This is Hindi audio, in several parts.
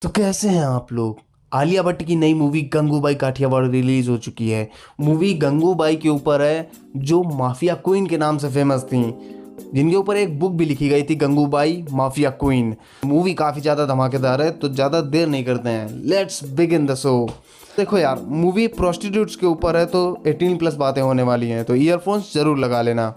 तो कैसे हैं आप लोग। आलिया भट्ट की नई मूवी गंगूबाई काठियावाड़ रिलीज हो चुकी है। मूवी गंगूबाई के ऊपर है, जो माफिया क्वीन के नाम से फेमस थी, जिनके ऊपर एक बुक भी लिखी गई थी, गंगूबाई माफिया क्वीन। मूवी काफ़ी ज़्यादा धमाकेदार है, तो ज़्यादा देर नहीं करते हैं, लेट्स बिगिन द शो। देखो यार, मूवी प्रोस्टिट्यूट्स के ऊपर है, तो 18+ बातें होने वाली हैं, तो ईयरफोन्स ज़रूर लगा लेना।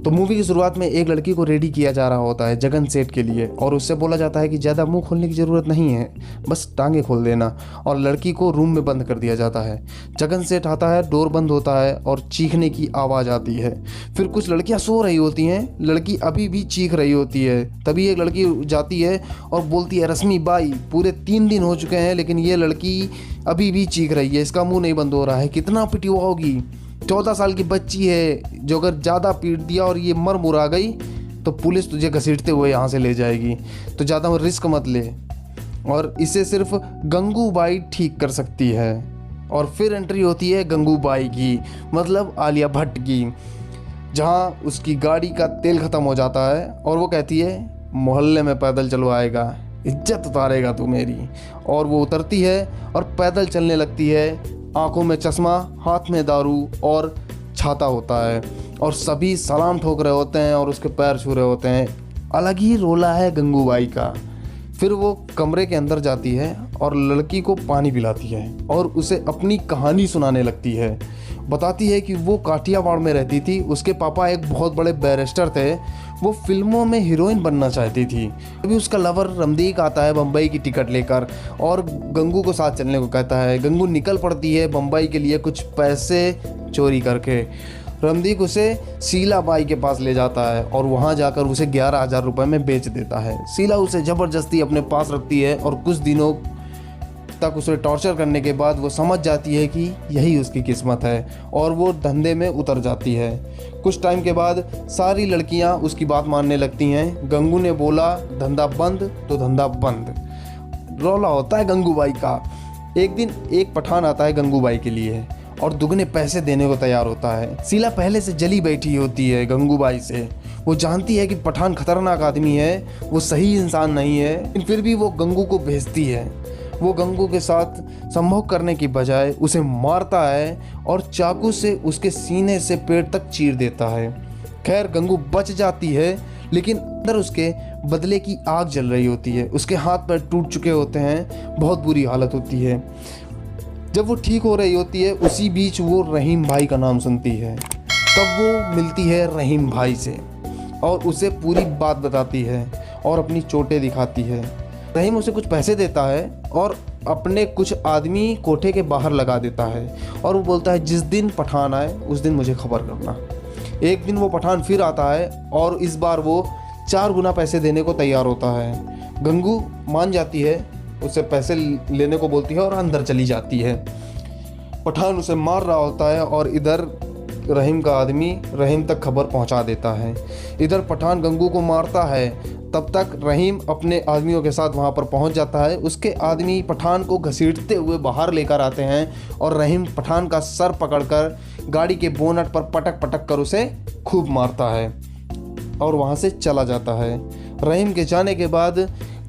तो मूवी की शुरुआत में एक लड़की को रेडी किया जा रहा होता है जगन सेठ के लिए, और उससे बोला जाता है कि ज़्यादा मुंह खोलने की ज़रूरत नहीं है, बस टांगे खोल देना, और लड़की को रूम में बंद कर दिया जाता है। जगन सेठ आता है, डोर बंद होता है और चीखने की आवाज़ आती है। फिर कुछ लड़कियां सो रही होती हैं, लड़की अभी भी चीख रही होती है। तभी एक लड़की जाती है और बोलती है, रश्मि बाई, पूरे 3 दिन हो चुके हैं लेकिन ये लड़की अभी भी चीख रही है, इसका मुंह नहीं बंद हो रहा है, कितना पिटवा होगी। 14 साल की बच्ची है, जो अगर ज़्यादा पीट दिया और ये मर मुरा गई तो पुलिस तुझे घसीटते हुए यहाँ से ले जाएगी, तो ज़्यादा रिस्क मत ले। और इसे सिर्फ गंगूबाई ठीक कर सकती है। और फिर एंट्री होती है गंगूबाई की, मतलब आलिया भट्ट की, जहाँ उसकी गाड़ी का तेल ख़त्म हो जाता है और वो कहती है, मोहल्ले में पैदल चलवाएगा, इज्जत उतारेगा तू मेरी। और वो उतरती है और पैदल चलने लगती है, आंखों में चश्मा, हाथ में दारू और छाता होता है, और सभी सलाम ठोक रहे होते हैं और उसके पैर छू रहे होते हैं। अलग ही रोला है गंगूबाई का। फिर वो कमरे के अंदर जाती है और लड़की को पानी पिलाती है और उसे अपनी कहानी सुनाने लगती है। बताती है कि वो काठियावाड़ में रहती थी, उसके पापा एक बहुत बड़े बैरिस्टर थे, वो फिल्मों में हीरोइन बनना चाहती थी। अभी उसका लवर रमदीक आता है बम्बई की टिकट लेकर और गंगू को साथ चलने को कहता है। गंगू निकल पड़ती है बम्बई के लिए कुछ पैसे चोरी करके। रमदीक उसे शीला बाई के पास ले जाता है और वहाँ जाकर उसे 11,000 रुपये में बेच देता है। शीला उसे ज़बरदस्ती अपने पास रखती है और कुछ दिनों तक उसे टॉर्चर करने के बाद वो समझ जाती है कि यही उसकी किस्मत है और वो धंधे में उतर जाती है। कुछ टाइम के बाद सारी लड़कियां उसकी बात मानने लगती हैं। गंगू ने बोला धंधा बंद तो धंधा बंद। रौला होता है गंगूबाई का। एक दिन एक पठान आता है गंगूबाई के लिए और दुगने पैसे देने को तैयार होता है। शीला पहले से जली बैठी होती है गंगूबाई से। वो जानती है कि पठान खतरनाक आदमी है, वो सही इंसान नहीं है, लेकिन फिर भी वो गंगू को भेजती है। वो गंगू के साथ संभोग करने की बजाय उसे मारता है और चाकू से उसके सीने से पेट तक चीर देता है। खैर गंगू बच जाती है, लेकिन अंदर उसके बदले की आग जल रही होती है। उसके हाथ पैर टूट चुके होते हैं, बहुत बुरी हालत होती है। जब वो ठीक हो रही होती है, उसी बीच वो रहीम भाई का नाम सुनती है। तब वो मिलती है रहीम भाई से और उसे पूरी बात बताती है और अपनी चोटें दिखाती है। रहीम उसे कुछ पैसे देता है और अपने कुछ आदमी कोठे के बाहर लगा देता है और वो बोलता है, जिस दिन पठान आए उस दिन मुझे खबर करना। एक दिन वो पठान फिर आता है और इस बार वो 4 गुना पैसे देने को तैयार होता है। गंगू मान जाती है, उसे पैसे लेने को बोलती है और अंदर चली जाती है। पठान उसे मार रहा होता है और इधर रहीम का आदमी रहीम तक खबर पहुंचा देता है। इधर पठान गंगू को मारता है, तब तक रहीम अपने आदमियों के साथ वहां पर पहुंच जाता है। उसके आदमी पठान को घसीटते हुए बाहर लेकर आते हैं और रहीम पठान का सर पकड़कर गाड़ी के बोनट पर पटक पटक कर उसे खूब मारता है और वहां से चला जाता है। रहीम के जाने के बाद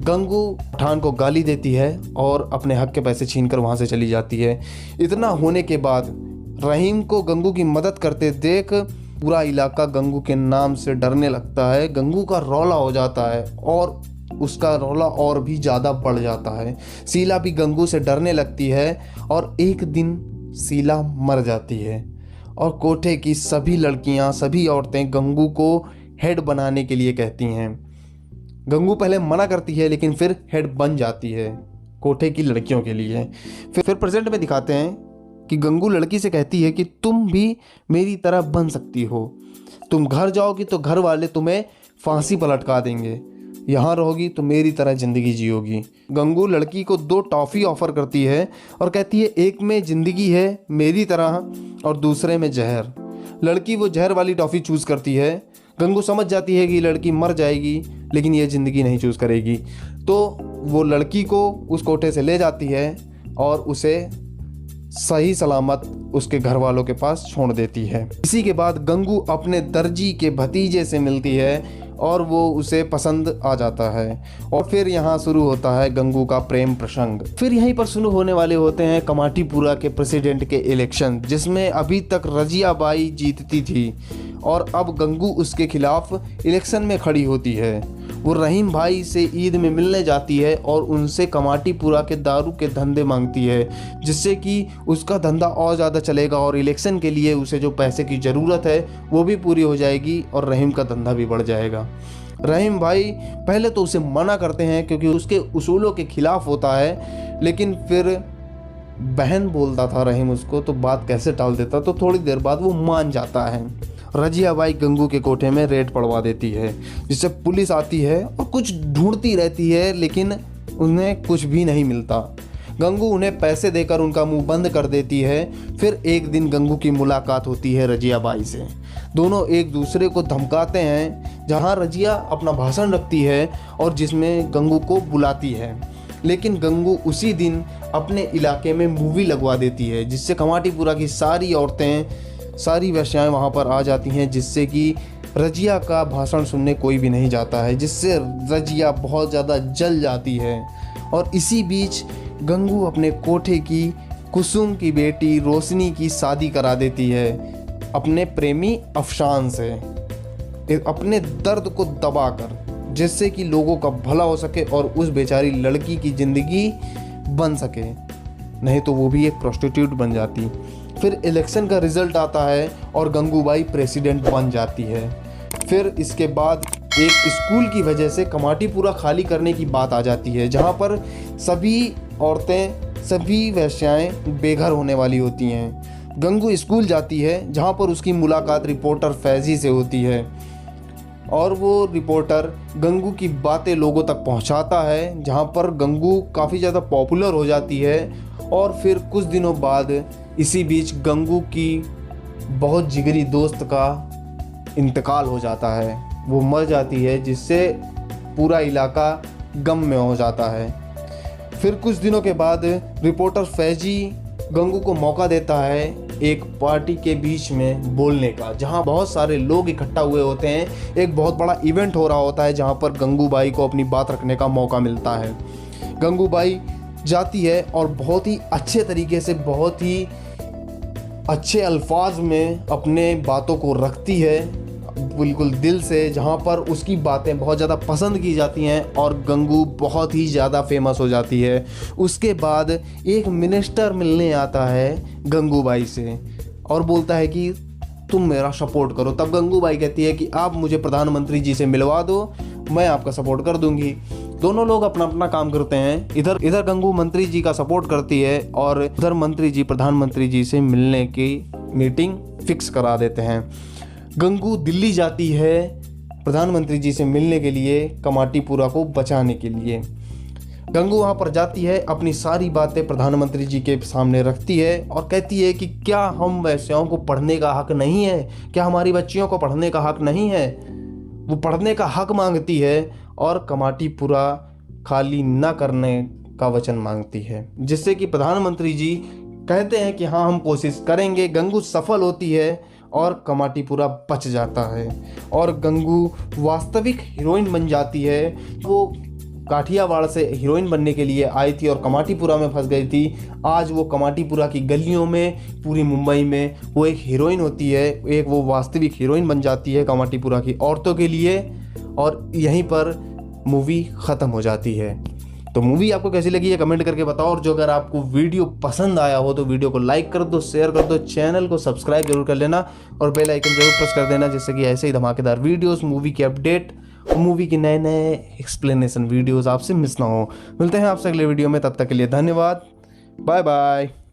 गंगू पठान को गाली देती है और अपने हक के पैसे छीनकर वहां से चली जाती है। इतना होने के बाद रहीम को गंगू की मदद करते देख पूरा इलाका गंगू के नाम से डरने लगता है। गंगू का रौला हो जाता है और उसका रौला और भी ज़्यादा बढ़ जाता है। शीला भी गंगू से डरने लगती है और एक दिन शीला मर जाती है और कोठे की सभी लड़कियां, सभी औरतें गंगू को हेड बनाने के लिए कहती हैं। गंगू पहले मना करती है, लेकिन फिर हेड बन जाती है कोठे की लड़कियों के लिए। फिर प्रेजेंट में दिखाते हैं कि गंगू लड़की से कहती है कि तुम भी मेरी तरह बन सकती हो। तुम घर जाओगी तो घर वाले तुम्हें फांसी पर लटका देंगे, यहाँ रहोगी तो मेरी तरह ज़िंदगी जियोगी। गंगू लड़की को 2 टॉफ़ी ऑफ़र करती है और कहती है, एक में ज़िंदगी है मेरी तरह और दूसरे में जहर। लड़की वो जहर वाली टॉफ़ी चूज़ करती है। गंगू समझ जाती है कि लड़की मर जाएगी, लेकिन ये ज़िंदगी नहीं चूज़ करेगी, तो वो लड़की को उस कोठे से ले जाती है और उसे सही सलामत उसके घर वालों के पास छोड़ देती है। इसी के बाद गंगू अपने दर्जी के भतीजे से मिलती है और वो उसे पसंद आ जाता है। और फिर यहाँ शुरू होता है गंगू का प्रेम प्रसंग। फिर यहीं पर शुरू होने वाले होते हैं कमाटीपुरा के प्रेसिडेंट के इलेक्शन, जिसमें अभी तक रजिया बाई जीतती थी और अब गंगू उसके खिलाफ इलेक्शन में खड़ी होती है। वो रहीम भाई से ईद में मिलने जाती है और उनसे कमाटीपुरा के दारू के धंधे मांगती है, जिससे कि उसका धंधा और ज़्यादा चलेगा और इलेक्शन के लिए उसे जो पैसे की ज़रूरत है वो भी पूरी हो जाएगी और रहीम का धंधा भी बढ़ जाएगा। रहीम भाई पहले तो उसे मना करते हैं क्योंकि उसके उसूलों के खिलाफ होता है, लेकिन फिर बहन बोलता था रहीम उसको, तो बात कैसे टाल देता, तो थोड़ी देर बाद वो मान जाता है। रजिया बाई गंगू के कोठे में रेड पड़वा देती है, जिससे पुलिस आती है और कुछ ढूंढती रहती है, लेकिन उन्हें कुछ भी नहीं मिलता। गंगू उन्हें पैसे देकर उनका मुंह बंद कर देती है। फिर एक दिन गंगू की मुलाकात होती है रजिया बाई से। दोनों एक दूसरे को धमकाते हैं, जहां रजिया अपना भाषण रखती है और जिसमें गंगू को बुलाती है, लेकिन गंगू उसी दिन अपने इलाके में मूवी लगवा देती है, जिससे कमाटीपुरा की सारी औरतें, सारी वेश्याएं वहां पर आ जाती हैं, जिससे कि रजिया का भाषण सुनने कोई भी नहीं जाता है, जिससे रजिया बहुत ज़्यादा जल जाती है। और इसी बीच गंगू अपने कोठे की कुसुम की बेटी रोशनी की शादी करा देती है अपने प्रेमी अफशान से, अपने दर्द को दबाकर, जिससे कि लोगों का भला हो सके और उस बेचारी लड़की की ज़िंदगी बन सके, नहीं तो वो भी एक प्रोस्टिट्यूट बन जाती। फिर इलेक्शन का रिज़ल्ट आता है और गंगूबाई प्रेसिडेंट बन जाती है। फिर इसके बाद एक स्कूल की वजह से कमाटीपुरा खाली करने की बात आ जाती है, जहाँ पर सभी औरतें, सभी वेश्याएं बेघर होने वाली होती हैं। गंगू स्कूल जाती है, जहाँ पर उसकी मुलाकात रिपोर्टर फैजी से होती है और वो रिपोर्टर गंगू की बातें लोगों तक पहुँचाता है, जहाँ पर गंगू काफ़ी ज़्यादा पॉपुलर हो जाती है। और फिर कुछ दिनों बाद इसी बीच गंगू की बहुत जिगरी दोस्त का इंतकाल हो जाता है, वो मर जाती है, जिससे पूरा इलाका गम में हो जाता है। फिर कुछ दिनों के बाद रिपोर्टर फैजी गंगू को मौका देता है एक पार्टी के बीच में बोलने का, जहां बहुत सारे लोग इकट्ठा हुए होते हैं। एक बहुत बड़ा इवेंट हो रहा होता है, जहां पर गंगूबाई को अपनी बात रखने का मौका मिलता है। गंगूबाई जाती है और बहुत ही अच्छे तरीके से, बहुत ही अच्छे अल्फाज में अपने बातों को रखती है, बिल्कुल दिल से, जहाँ पर उसकी बातें बहुत ज़्यादा पसंद की जाती हैं और गंगू बहुत ही ज़्यादा फेमस हो जाती है। उसके बाद एक मिनिस्टर मिलने आता है गंगूबाई से और बोलता है कि तुम मेरा सपोर्ट करो। तब गंगूबाई कहती है कि आप मुझे प्रधानमंत्री जी से मिलवा दो, मैं आपका सपोर्ट कर दूंगी। दोनों लोग अपना अपना काम करते हैं। इधर गंगू मंत्री जी का सपोर्ट करती है और उधर मंत्री जी प्रधानमंत्री जी से मिलने की मीटिंग फिक्स करा देते हैं। गंगू दिल्ली जाती है प्रधानमंत्री जी से मिलने के लिए, कमाटीपुरा को बचाने के लिए। गंगू वहाँ पर जाती है, अपनी सारी बातें प्रधानमंत्री जी के सामने रखती है और कहती है कि क्या हम वैश्याओं को पढ़ने का हक नहीं है, क्या हमारी बच्चियों को पढ़ने का हक नहीं है। वो पढ़ने का हक मांगती है और कमाटीपुरा खाली न करने का वचन मांगती है, जिससे कि प्रधानमंत्री जी कहते हैं कि हाँ हम कोशिश करेंगे। गंगू सफल होती है और कमाटीपुरा बच जाता है और गंगू वास्तविक हीरोइन बन जाती है। वो काठियावाड़ से हीरोइन बनने के लिए आई थी और कमाटीपुरा में फंस गई थी। आज वो कमाटीपुरा की गलियों में, पूरी मुंबई में वो एक हीरोइन होती है, एक वो वास्तविक हीरोइन बन जाती है कमाटीपुरा की औरतों के लिए। और यहीं पर मूवी ख़त्म हो जाती है। तो मूवी आपको कैसी लगी है कमेंट करके बताओ, और जो अगर आपको वीडियो पसंद आया हो तो वीडियो को लाइक कर दो, शेयर कर दो, चैनल को सब्सक्राइब जरूर कर लेना और बेल आइकन जरूर प्रेस कर देना, जिससे कि ऐसे ही धमाकेदार वीडियोस, मूवी की अपडेट और मूवी के नए नए एक्सप्लेनेशन वीडियोस आपसे मिस ना हो। मिलते हैं आपसे अगले वीडियो में, तब तक के लिए धन्यवाद, बाय बाय।